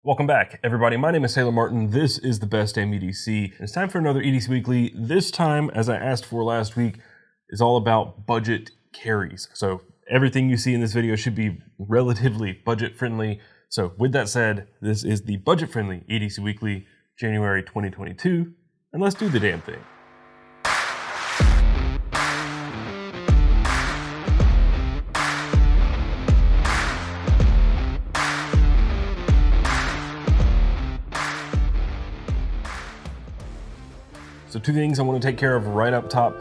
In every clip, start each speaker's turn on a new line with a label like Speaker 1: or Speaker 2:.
Speaker 1: Welcome back, everybody. My name is Taylor Martin. This is the best Damn EDC. It's time for another EDC Weekly. This time, as I asked for last week, is all about budget carries. So everything you see in this video should be relatively budget friendly. So with that said, this is the budget friendly EDC Weekly, January 2022, and let's do the damn thing. So two things I want to take care of right up top.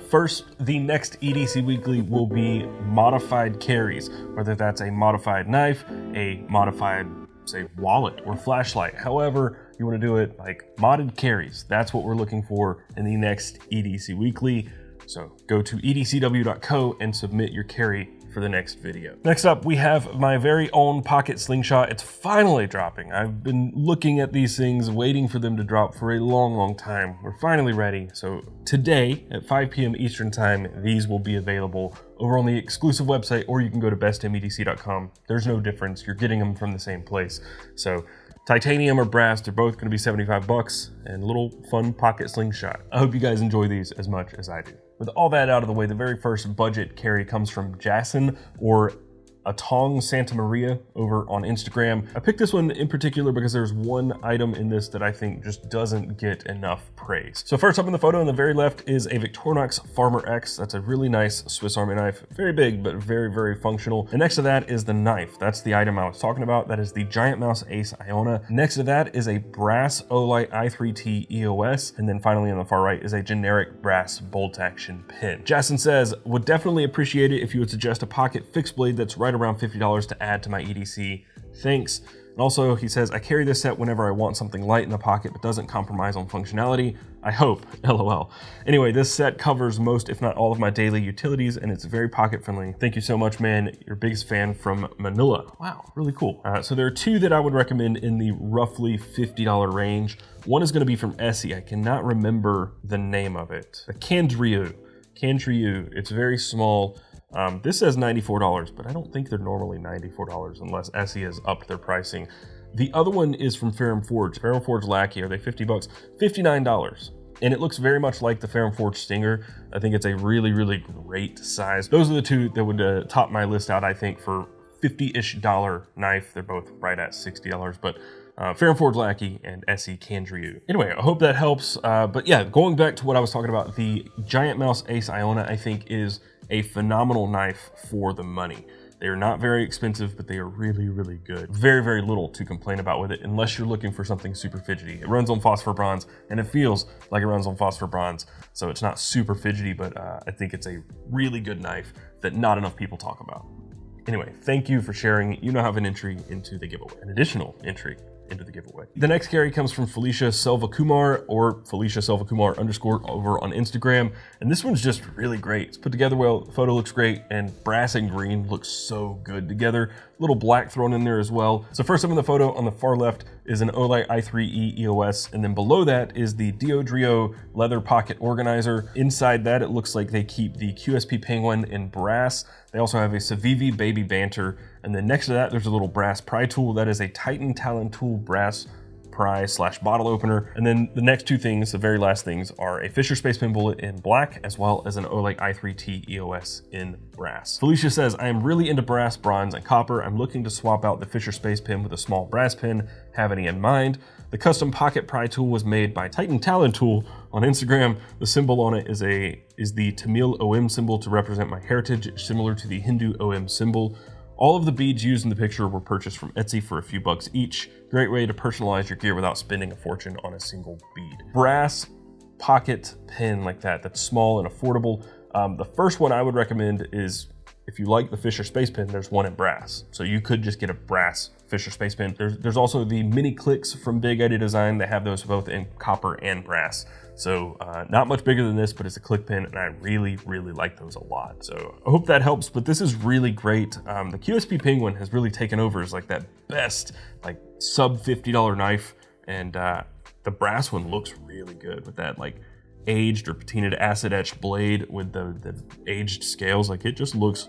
Speaker 1: First, the next EDC Weekly will be modified carries, whether that's a modified knife, a modified, say, wallet or flashlight. However you want to do it, like modded carries. That's what we're looking for in the next EDC Weekly. So go to edcw.co and submit your carry for the next video. Next up, we have my very own pocket slingshot. It's finally dropping. I've been looking at these things, waiting for them to drop for a long time. We're finally ready. So today at 5 p.m. Eastern time, these will be available over on the exclusive website, or you can go to bestdamnedc.com. There's no difference. You're getting them from the same place. So titanium or brass, they're both gonna be 75 bucks, and a little fun pocket slingshot. I hope you guys enjoy these as much as I do. With all that out of the way, the very first budget carry comes from Jassen, or Atong Santa Maria over on Instagram. I picked this one in particular because there's one item in this that I think just doesn't get enough praise. So first up in the photo on the very left is a Victorinox Farmer X. That's a really nice Swiss Army knife. Very big, but very functional. And next to that is the knife. That's the item I was talking about. That is the Giant Mouse Ace Iona. Next to that is a brass Olight i3T EOS. And then finally on the far right is a generic brass bolt action pin. Jassen says, would definitely appreciate it if you would suggest a pocket fixed blade that's right around $50 to add to my EDC. Thanks. And also he says, I carry this set whenever I want something light in the pocket but doesn't compromise on functionality. I hope, LOL. Anyway, this set covers most, if not all, of my daily utilities, and it's very pocket friendly. Thank you so much, man. Your biggest fan from Manila. Wow, really cool. So there are two that I would recommend in the roughly $50 range. One is going to be from Essie. I cannot remember the name of it. A Candriu. It's very small. This says $94, but I don't think they're normally $94 unless Essie has upped their pricing. The other one is from Ferrum Forge. Ferrum Forge Lackey, are they 50 bucks? $59. And it looks very much like the Ferrum Forge Stinger. I think it's a really great size. Those are the two that would top my list out, I think, for $50-ish knife. They're both right at $60, but Ferrum Forge Lackey and Essie Candriu. Anyway, I hope that helps. But yeah, going back to what I was talking about, the Giant Mouse Ace Iona, I think, is a phenomenal knife for the money. They are not very expensive, but they are really good. Very little to complain about with it, unless you're looking for something super fidgety. It runs on phosphor bronze, and it feels like it runs on phosphor bronze, so it's not super fidgety, but I think it's a really good knife that not enough people talk about. Anyway, thank you for sharing. You now have an entry into the giveaway, an additional entry into the giveaway. The next carry comes from Felicia Selvakumar, or Felicia Selvakumar _ over on Instagram. And this one's just really great. It's put together well, the photo looks great, and brass and green looks so good together. Little black thrown in there as well. So first up in the photo on the far left is an Olight i3E EOS, and then below that is the Diodrio leather pocket organizer. Inside that, it looks like they keep the QSP Penguin in brass. They also have a Civivi Baby Banter, and then next to that, there's a little brass pry tool. That is a Titan Talon Tool brass pry / bottle opener. And then the next two things, the very last things, are a Fisher Space Pen bullet in black, as well as an Olight i3T EOS in brass. Felicia says, I am really into brass, bronze, and copper. I'm looking to swap out the Fisher Space Pen with a small brass pen. Have any in mind? The custom pocket pry tool was made by Titan Talon Tool on Instagram. The symbol on it is the Tamil OM symbol to represent my heritage, similar to the Hindu OM symbol. All of the beads used in the picture were purchased from Etsy for a few bucks each. Great way to personalize your gear without spending a fortune on a single bead. Brass pocket pen like that, that's small and affordable. The first one I would recommend is, if you like the Fisher Space Pen, there's one in brass. So you could just get a brass Fisher Space Pen. There's also the mini clicks from Big Eddy Design. They have those both in copper and brass. So not much bigger than this, but it's a click pen, and I really like those a lot. So I hope that helps, but this is really great. The QSP Penguin has really taken over as like that best, like sub $50 knife, and the brass one looks really good with that like aged or patinaed acid etched blade with the aged scales. Like, it just looks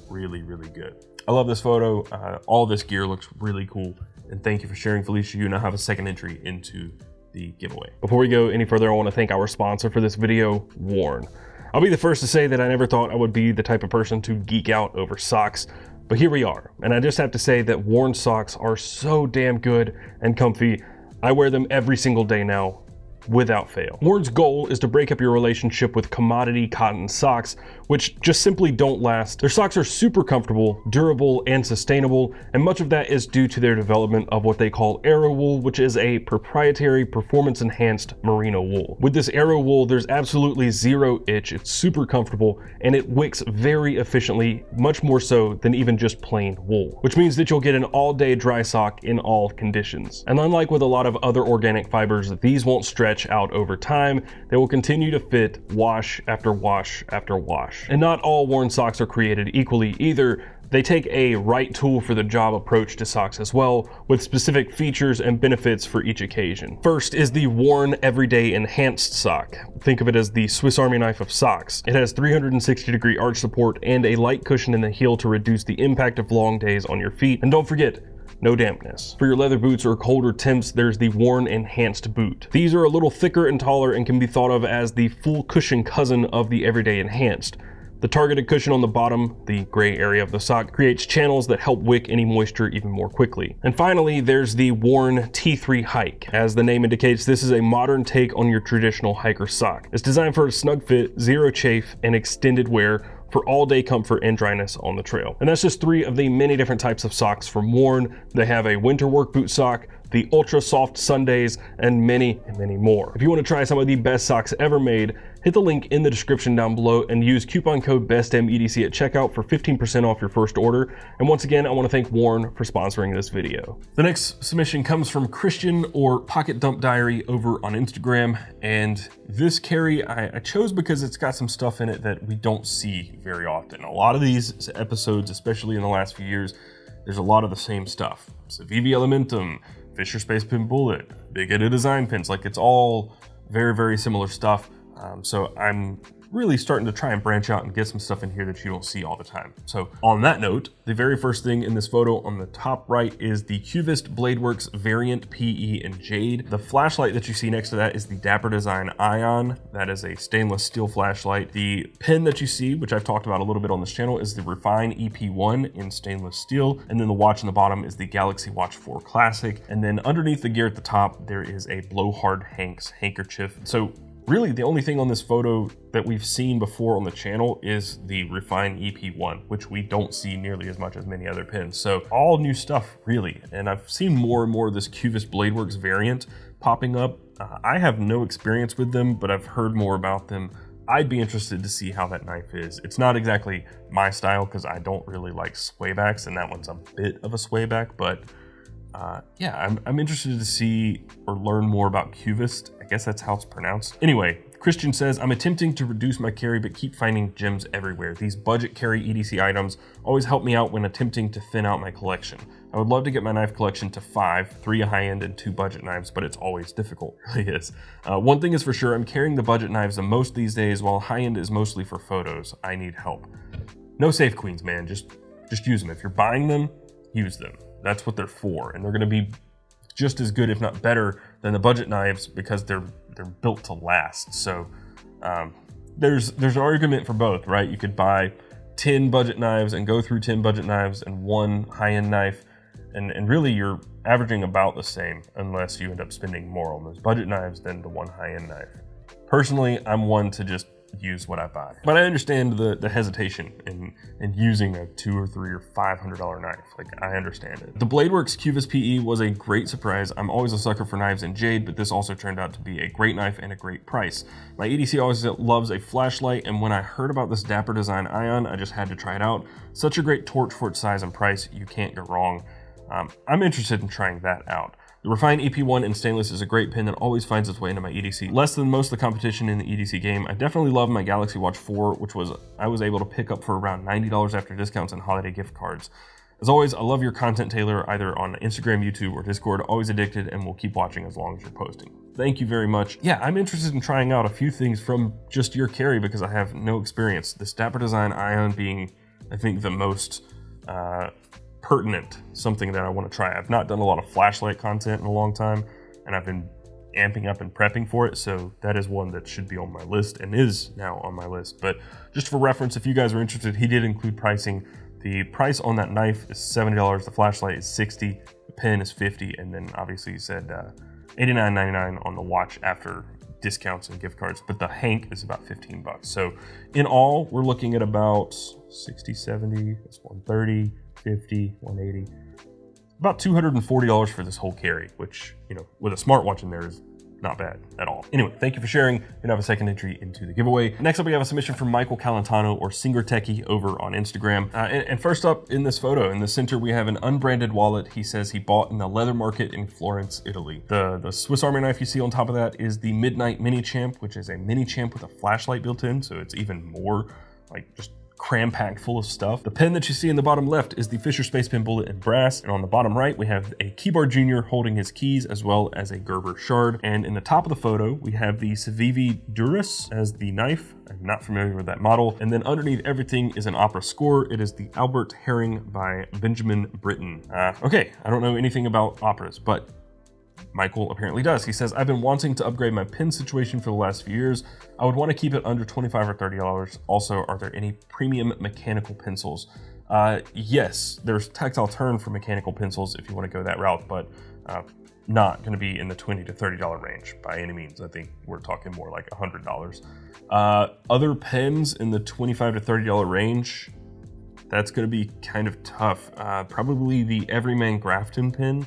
Speaker 1: really good. I love this photo. All this gear looks really cool And thank you for sharing, Felicia. You now have a second entry into the giveaway. Before we go any further, I want to thank our sponsor for this video, Worn. I'll be the first to say that I never thought I would be the type of person to geek out over socks, but here we are. And I just have to say that Worn socks are so damn good and comfy. I wear them every single day now, without fail. Worn's goal is to break up your relationship with commodity cotton socks, which just simply don't last. Their socks are super comfortable, durable, and sustainable, and much of that is due to their development of what they call Aero Wool, which is a proprietary performance-enhanced merino wool. With this Aero Wool, there's absolutely zero itch, it's super comfortable, and it wicks very efficiently, much more so than even just plain wool, which means that you'll get an all-day dry sock in all conditions. And unlike with a lot of other organic fibers, these won't stretch out over time. They will continue to fit wash after wash after wash. And not all Worn socks are created equally either. They take a right tool for the job approach to socks as well, with specific features and benefits for each occasion. First is the Worn Everyday Enhanced Sock. Think of it as the Swiss Army knife of socks. It has 360-degree arch support and a light cushion in the heel to reduce the impact of long days on your feet. And don't forget, no dampness. For your leather boots or colder temps, there's the Worn Enhanced Boot. These are a little thicker and taller and can be thought of as the full cushion cousin of the Everyday Enhanced. The targeted cushion on the bottom, the gray area of the sock, creates channels that help wick any moisture even more quickly. And finally, there's the Worn T3 Hike. As the name indicates, this is a modern take on your traditional hiker sock. It's designed for a snug fit, zero chafe, and extended wear for all-day comfort and dryness on the trail. And that's just 3 of the many different types of socks from Worn. They have a winter work boot sock, the ultra soft Sundays, and many more. If you want to try some of the best socks ever made, hit the link in the description down below and use coupon code BESTDAMNEDC at checkout for 15% off your first order. And once again, I want to thank Worn for sponsoring this video. The next submission comes from Christian, or Pocket Dump Diary, over on Instagram. And this carry I chose because it's got some stuff in it that we don't see very often. A lot of these episodes, especially in the last few years, there's a lot of the same stuff. So VV Elementum, Fisher Space Pin Bullet, Big Edda Design Pins, like it's all very similar stuff. So I'm really starting to try and branch out and get some stuff in here that you don't see all the time. So on that note, the very first thing in this photo on the top right is the Cuvist Bladeworks Variant PE in Jade. The flashlight that you see next to that is the Dapper Design Ion. That is a stainless steel flashlight. The pin that you see, which I've talked about a little bit on this channel, is the Refine EP1 in stainless steel. And then the watch on the bottom is the Galaxy Watch 4 Classic. And then underneath the gear at the top, there is a Blowhard Hanks handkerchief. So really, the only thing on this photo that we've seen before on the channel is the Refine EP1, which we don't see nearly as much as many other pins. So all new stuff, really. And I've seen more and more of this Cuvist Bladeworks variant popping up. I have no experience with them, but I've heard more about them. I'd be interested to see how that knife is. It's not exactly my style because I don't really like swaybacks, and that one's a bit of a swayback, but yeah, I'm interested to see or learn more about Cuvist. I guess that's how it's pronounced. Anyway, Christian says, I'm attempting to reduce my carry but keep finding gems everywhere. These budget carry EDC items always help me out when attempting to thin out my collection. I would love to get my knife collection to 5, 3 high-end and 2 budget knives, but it's always difficult, it really is. One thing is for sure, I'm carrying the budget knives the most these days, while high-end is mostly for photos. I need help. No safe queens, man, just use them. If you're buying them, use them. That's what they're for, and they're gonna be just as good, if not better, than the budget knives because they're built to last. So there's an argument for both, right? You could buy 10 budget knives and go through 10 budget knives and 1 high-end knife, and really you're averaging about the same unless you end up spending more on those budget knives than the 1 high-end knife. Personally, I'm one to just use what I buy. But I understand the hesitation in using a $200 or $300 or $500 knife. Like, I understand it. The Bladeworks Cuvist PE was a great surprise. I'm always a sucker for knives in jade, but this also turned out to be a great knife and a great price. My EDC always loves a flashlight, and when I heard about this Dapper Design Ion, I just had to try it out. Such a great torch for its size and price, you can't go wrong. I'm interested in trying that out. The Refine EP1 in stainless is a great pin that always finds its way into my EDC. Less than most of the competition in the EDC game, I definitely love my Galaxy Watch 4, which I was able to pick up for around $90 after discounts and holiday gift cards. As always, I love your content, Taylor, either on Instagram, YouTube, or Discord. Always addicted, and will keep watching as long as you're posting. Thank you very much. Yeah, I'm interested in trying out a few things from just your carry because I have no experience. This Dapper Design Ion being, I think, the most pertinent, something that I want to try. I've not done a lot of flashlight content in a long time, and I've been amping up and prepping for it, so that is one that should be on my list and is now on my list. But just for reference, if you guys are interested, he did include pricing. The price on that knife is $70, the flashlight is $60, the pen is $50, and then obviously he said $89.99 on the watch after discounts and gift cards, but the Hank is about 15 bucks. So in all, we're looking at about 60, 70, that's 130, 50, 180, about $240 for this whole carry, which, you know, with a smartwatch in there is not bad at all. Anyway, thank you for sharing. You're gonna have a second entry into the giveaway. Next up, we have a submission from Michael Celentano, or Singer Techie, over on Instagram. And first up in this photo, in the center, we have an unbranded wallet. He says he bought in the leather market in Florence, Italy. The Swiss Army knife you see on top of that is the Midnight Mini Champ, which is a mini champ with a flashlight built in, so it's even more like just cram-packed full of stuff. The pen that you see in the bottom left is the Fisher Space Pen Bullet in brass, and on the bottom right we have a Keybar Junior holding his keys, as well as a Gerber shard. And in the top of the photo we have the Civivi Durus as the knife. I'm not familiar with that model. And then underneath everything is an opera score. It is the Albert Herring by Benjamin Britten. Okay, I don't know anything about operas, but Michael apparently does. He says, I've been wanting to upgrade my pen situation for the last few years. I would want to keep it under $25 or $30. Also, are there any premium mechanical pencils? Yes, there's Tactile Turn for mechanical pencils if you want to go that route, but not going to be in the $20 to $30 range by any means. I think we're talking more like $100. Other pens in the $25 to $30 range, that's going to be kind of tough. Probably the Everyman Grafton pen.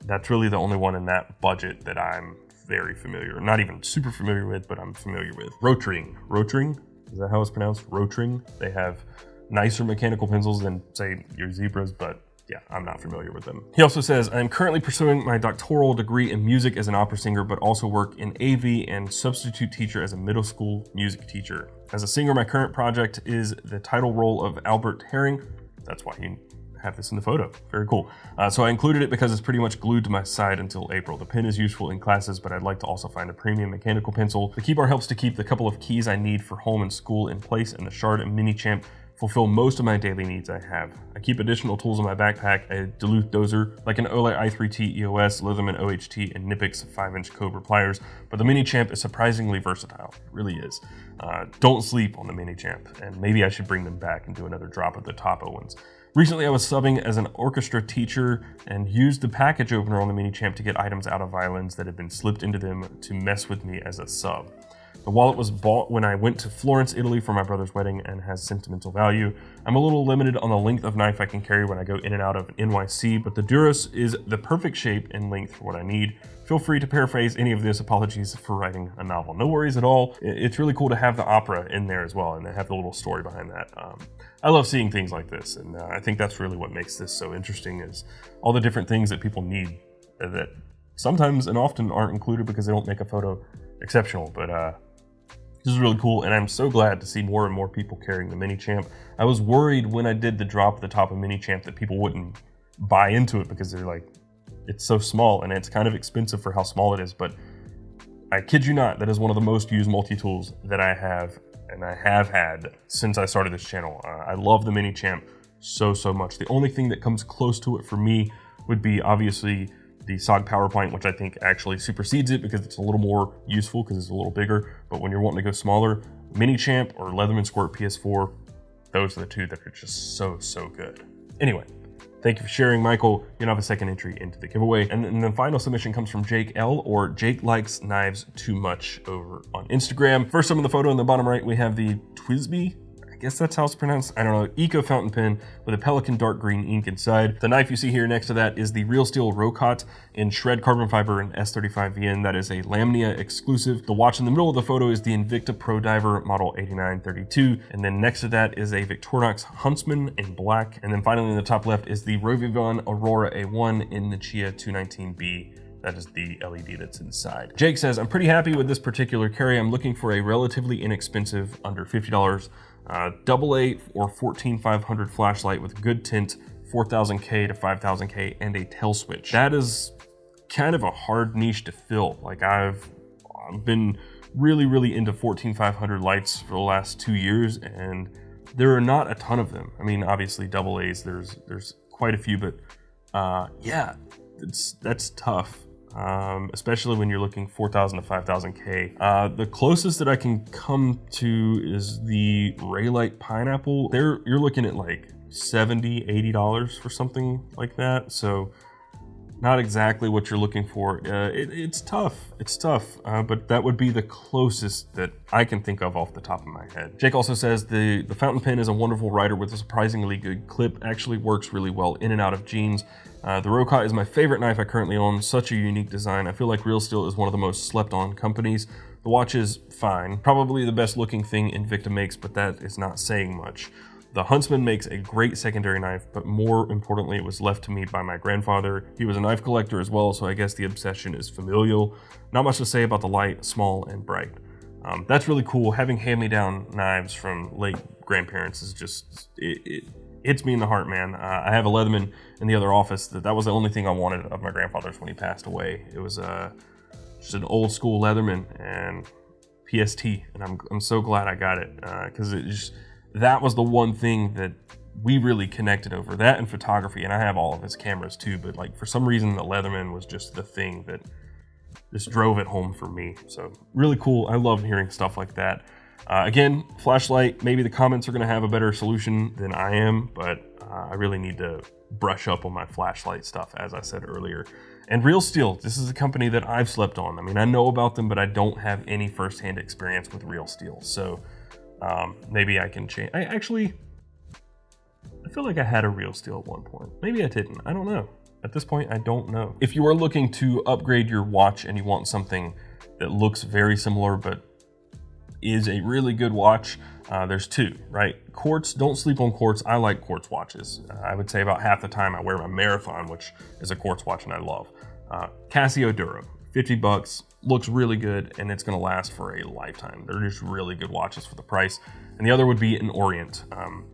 Speaker 1: That's really the only one in that budget that I'm very familiar, not even super familiar with, but I'm familiar with. Rotring, is that how it's pronounced? Rotring. They have nicer mechanical pencils than, say, your Zebras, but yeah, I'm not familiar with them. He also says, I'm currently pursuing my doctoral degree in music as an opera singer, but also work in AV and substitute teacher as a middle school music teacher. As a singer, my current project is the title role of Albert Herring. That's why he have this in the photo. Very cool. So I included it because it's pretty much glued to my side until April. The pen is useful in classes, but I'd like to also find a premium mechanical pencil. The keybar helps to keep the couple of keys I need for home and school in place, and the Shard and Mini Champ fulfill most of my daily needs I have. I keep additional tools in my backpack, a Duluth dozer, like an Olay i3T EOS, Leatherman OHT, and Knipex 5-inch Cobra pliers, but the Mini Champ is surprisingly versatile. It really is. Don't sleep on the Mini Champ, and maybe I should bring them back and do another drop of the Topo ones. Recently, I was subbing as an orchestra teacher and used the package opener on the Mini Champ to get items out of violins that had been slipped into them to mess with me as a sub. The wallet was bought when I went to Florence, Italy for my brother's wedding and has sentimental value. I'm a little limited on the length of knife I can carry when I go in and out of NYC, but the Durus is the perfect shape and length for what I need. Feel free to paraphrase any of this. Apologies for writing a novel. No worries at all. It's really cool to have the opera in there as well, and they have the little story behind that. I love seeing things like this, and I think that's really what makes this so interesting, is all the different things that people need that sometimes and often aren't included because they don't make a photo exceptional. But this is really cool, and I'm so glad to see more and more people carrying the Mini Champ. I was worried when I did the drop at the top of Mini Champ that people wouldn't buy into it because they're like, it's so small and it's kind of expensive for how small it is, but I kid you not, that is one of the most used multi-tools that I have, and I have had since I started this channel. I love the Mini Champ so much. The only thing that comes close to it for me would be obviously the SOG Power Pint, which I think actually supersedes it because it's a little more useful because it's a little bigger. But when you're wanting to go smaller, Mini Champ or Leatherman Squirt PS4, those are the two that are just so good. Anyway, thank you for sharing, Michael. You have a second entry into the giveaway. And then the final submission comes from Jake L, or Jake Likes Knives Too Much, over on Instagram. First up in the photo in the bottom right, we have the Twisby, I guess that's how it's pronounced, I don't know, Eco Fountain Pen with a Pelican dark green ink inside. The knife you see here next to that is the Real Steel Rocot in shred carbon fiber and S35VN. That is a Lamnia exclusive. The watch in the middle of the photo is the Invicta Pro Diver model 8932, and then next to that is a Victorinox Huntsman in black, and then finally in the top left is the Rovivon Aurora A1 in the Chia 219B. That is the LED that's inside. Jake says, I'm pretty happy with this particular carry. I'm looking for a relatively inexpensive, under $50, AA or 14500 flashlight with good tint, 4000K to 5000K, and a tail switch. That is kind of a hard niche to fill. Like, I've been really into 14500 lights for the last 2 years, and there are not a ton of them. I mean, obviously AA's, there's quite a few, but yeah, that's tough. Especially when you're looking 4,000 to 5,000K. The closest that I can come to is the Raylight Pineapple. You're looking at like $70, $80 for something like that. So not exactly what you're looking for. It's tough. It's tough, but that would be the closest that I can think of off the top of my head. Jake also says the fountain pen is a wonderful writer with a surprisingly good clip. Actually works really well in and out of jeans. The Roca is my favorite knife I currently own. Such a unique design. I feel like Real Steel is one of the most slept on companies. The watch is fine. Probably the best looking thing Invicta makes, but that is not saying much. The Huntsman makes a great secondary knife, but more importantly, it was left to me by my grandfather. He was a knife collector as well, so I guess the obsession is familial. Not much to say about the light, small, and bright. That's really cool. Having hand-me-down knives from late grandparents is just, it hits me in the heart, man. I have a Leatherman in the other office. That was the only thing I wanted of my grandfather's when he passed away. It was just an old school Leatherman and PST, and I'm so glad I got it, because that was the one thing that we really connected over, that and photography. And I have all of his cameras too, but like for some reason the Leatherman was just the thing that just drove it home for me. So really cool. I love hearing stuff like that. Again, flashlight, maybe the comments are gonna have a better solution than I am, but I really need to brush up on my flashlight stuff, as I said earlier. And Real Steel, this is a company that I've slept on. I mean, I know about them, but I don't have any firsthand experience with Real Steel. So maybe I can change. I feel like I had a Real Steel at one point. Maybe I didn't. I don't know. At this point, I don't know. If you are looking to upgrade your watch and you want something that looks very similar but is a really good watch, there's two, right? Quartz, don't sleep on quartz. I like quartz watches. I would say about half the time I wear my Marathon, which is a quartz watch and I love. Casio Dura, 50 bucks. Looks really good, and it's going to last for a lifetime. They're just really good watches for the price. And the other would be an Orient.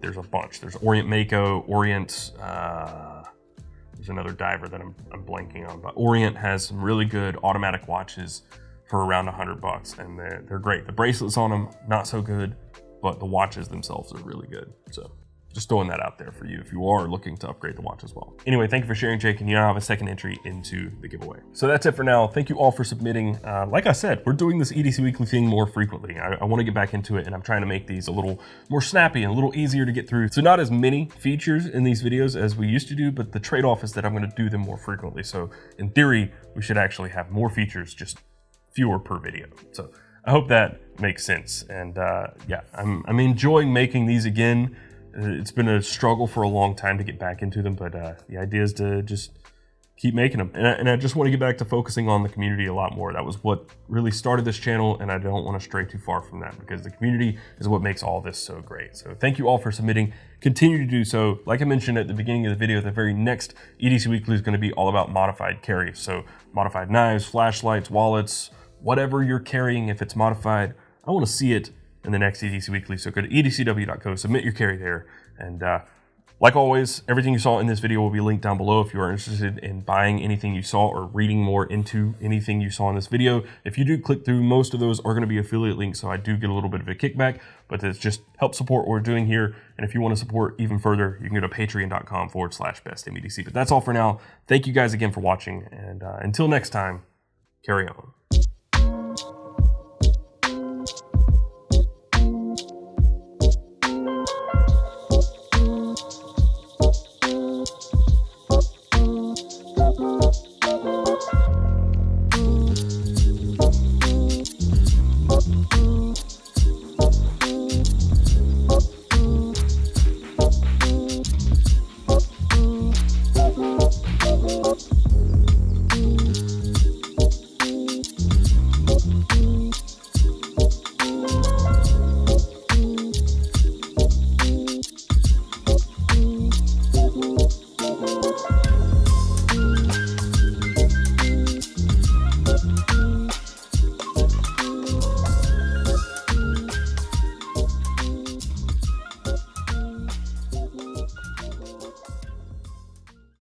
Speaker 1: There's a bunch. There's Orient Mako, Orient. There's another diver that I'm blanking on, but Orient has some really good automatic watches for around 100 bucks, and they're great. The bracelets on them, not so good, but the watches themselves are really good. So just throwing that out there for you if you are looking to upgrade the watch as well. Anyway, thank you for sharing, Jake, and you now have a second entry into the giveaway. So that's it for now. Thank you all for submitting. Like I said, we're doing this EDC Weekly thing more frequently. I want to get back into it, and I'm trying to make these a little more snappy and a little easier to get through. So not as many features in these videos as we used to do, but the trade-off is that I'm going to do them more frequently. So in theory, we should actually have more features, just fewer per video. So I hope that makes sense. And yeah, I'm enjoying making these again. It's been a struggle for a long time to get back into them, but the idea is to just keep making them. And I just want to get back to focusing on the community a lot more. That was what really started this channel, and I don't want to stray too far from that because the community is what makes all this so great. So thank you all for submitting. Continue to do so. Like I mentioned at the beginning of the video, the very next EDC Weekly is going to be all about modified carry. So modified knives, flashlights, wallets, whatever you're carrying, if it's modified, I want to see it in the next EDC Weekly. So go to edcw.co, submit your carry there. And like always, everything you saw in this video will be linked down below if you are interested in buying anything you saw or reading more into anything you saw in this video. If you do click through, most of those are going to be affiliate links, so I do get a little bit of a kickback, but it's just help support what we're doing here. And if you want to support even further, you can go to patreon.com/bestdamnedc. But that's all for now. Thank you guys again for watching, and until next time, carry on.